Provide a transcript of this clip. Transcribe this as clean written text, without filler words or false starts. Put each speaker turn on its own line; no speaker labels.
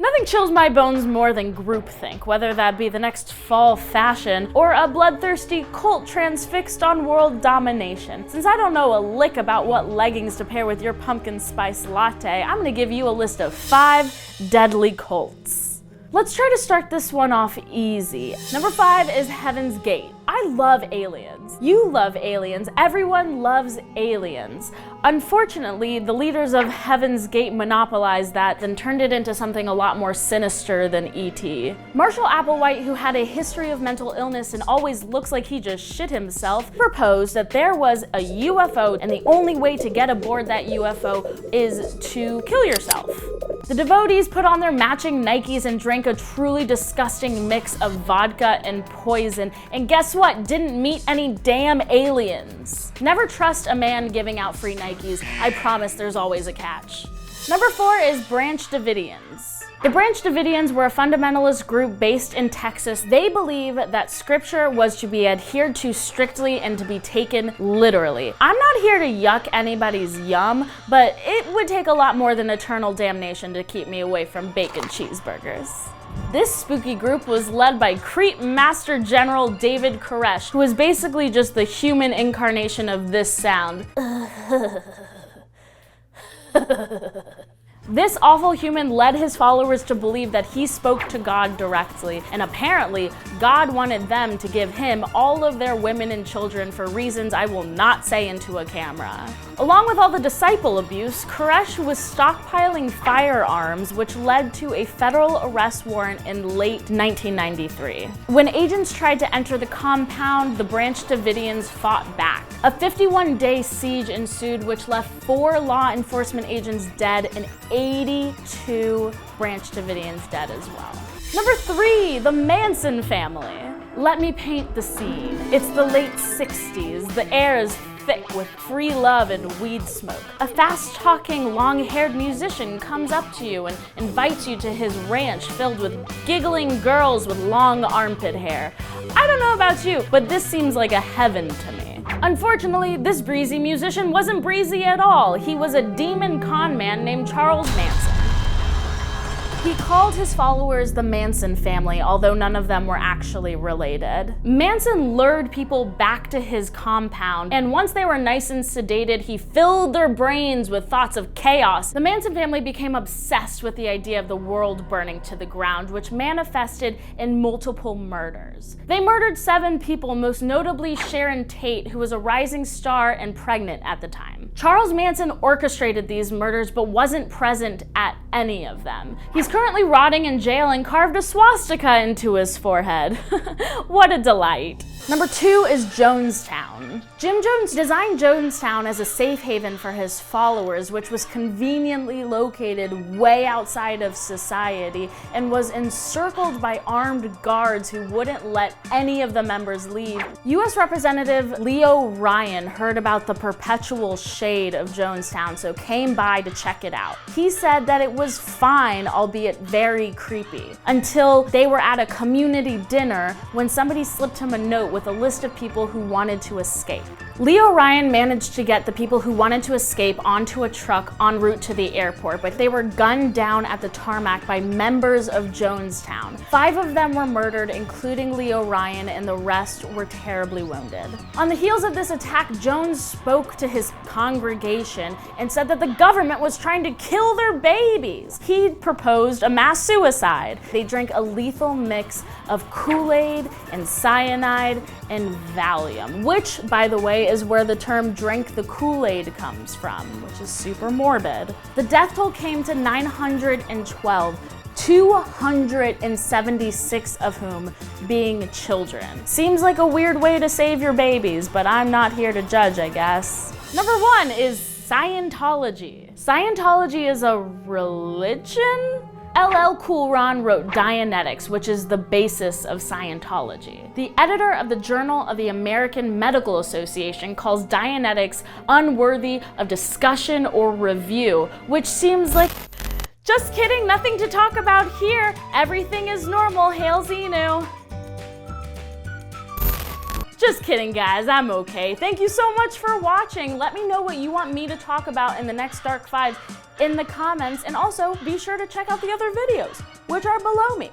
Nothing chills my bones more than groupthink, whether that be the next fall fashion or a bloodthirsty cult transfixed on world domination. Since I don't know a lick about what leggings to pair with your pumpkin spice latte, I'm gonna give you a list of 5 deadly cults. Let's try to start this one off easy. Number 5 is Heaven's Gate. I love aliens. You love aliens. Everyone loves aliens. Unfortunately, the leaders of Heaven's Gate monopolized that and turned it into something a lot more sinister than E.T. Marshall Applewhite, who had a history of mental illness and always looks like he just shit himself, proposed that there was a UFO and the only way to get aboard that UFO is to kill yourself. The devotees put on their matching Nikes and drank a truly disgusting mix of vodka and poison, and guess what? Didn't meet any damn aliens. Never trust a man giving out free Nikes. I promise there's always a catch. Number 4 is Branch Davidians. The Branch Davidians were a fundamentalist group based in Texas. They believe that scripture was to be adhered to strictly and to be taken literally. I'm not here to yuck anybody's yum, but it would take a lot more than eternal damnation to keep me away from bacon cheeseburgers. This spooky group was led by Creep Master General David Koresh, who is basically just the human incarnation of this sound. This awful human led his followers to believe that he spoke to God directly, and apparently God wanted them to give him all of their women and children for reasons I will not say into a camera. Along with all the disciple abuse, Koresh was stockpiling firearms, which led to a federal arrest warrant in late 1993. When agents tried to enter the compound, the Branch Davidians fought back. A 51-day siege ensued, which left 4 law enforcement agents dead and 82 Branch Davidians dead as well. Number 3, the Manson family. Let me paint the scene. It's the late 60s. The air is thick with free love and weed smoke. A fast-talking, long-haired musician comes up to you and invites you to his ranch filled with giggling girls with long armpit hair. I don't know about you, but this seems like a heaven to me. Unfortunately, this breezy musician wasn't breezy at all. He was a demon con man named Charles Manson. He called his followers the Manson Family, although none of them were actually related. Manson lured people back to his compound, and once they were nice and sedated, he filled their brains with thoughts of chaos. The Manson family became obsessed with the idea of the world burning to the ground, which manifested in multiple murders. They murdered 7 people, most notably Sharon Tate, who was a rising star and pregnant at the time. Charles Manson orchestrated these murders but wasn't present at any of them. He's currently rotting in jail and carved a swastika into his forehead. What a delight. Number 2 is Jonestown. Jim Jones designed Jonestown as a safe haven for his followers, which was conveniently located way outside of society and was encircled by armed guards who wouldn't let any of the members leave. U.S. Representative Leo Ryan heard about the perpetual shade of Jonestown, so came by to check it out. He said that it was fine, albeit very creepy, until they were at a community dinner when somebody slipped him a note with a list of people who wanted to escape. Leo Ryan managed to get the people who wanted to escape onto a truck en route to the airport, but they were gunned down at the tarmac by members of Jonestown. 5 of them were murdered, including Leo Ryan, and the rest were terribly wounded. On the heels of this attack, Jones spoke to his congregation and said that the government was trying to kill their babies. He proposed a mass suicide. They drank a lethal mix of Kool-Aid and cyanide and Valium, which, by the way, is where the term "drink the Kool-Aid" comes from, which is super morbid. The death toll came to 912, 276 of whom being children. Seems like a weird way to save your babies, but I'm not here to judge, I guess. Number 1 is Scientology. Scientology is a religion? LL Cool Ron wrote Dianetics, which is the basis of Scientology. The editor of the Journal of the American Medical Association calls Dianetics unworthy of discussion or review, which seems like, just kidding, nothing to talk about here. Everything is normal, hail Xenu. Just kidding, guys, I'm okay. Thank you so much for watching. Let me know what you want me to talk about in the next Dark 5 in the comments, and also be sure to check out the other videos. which are below me.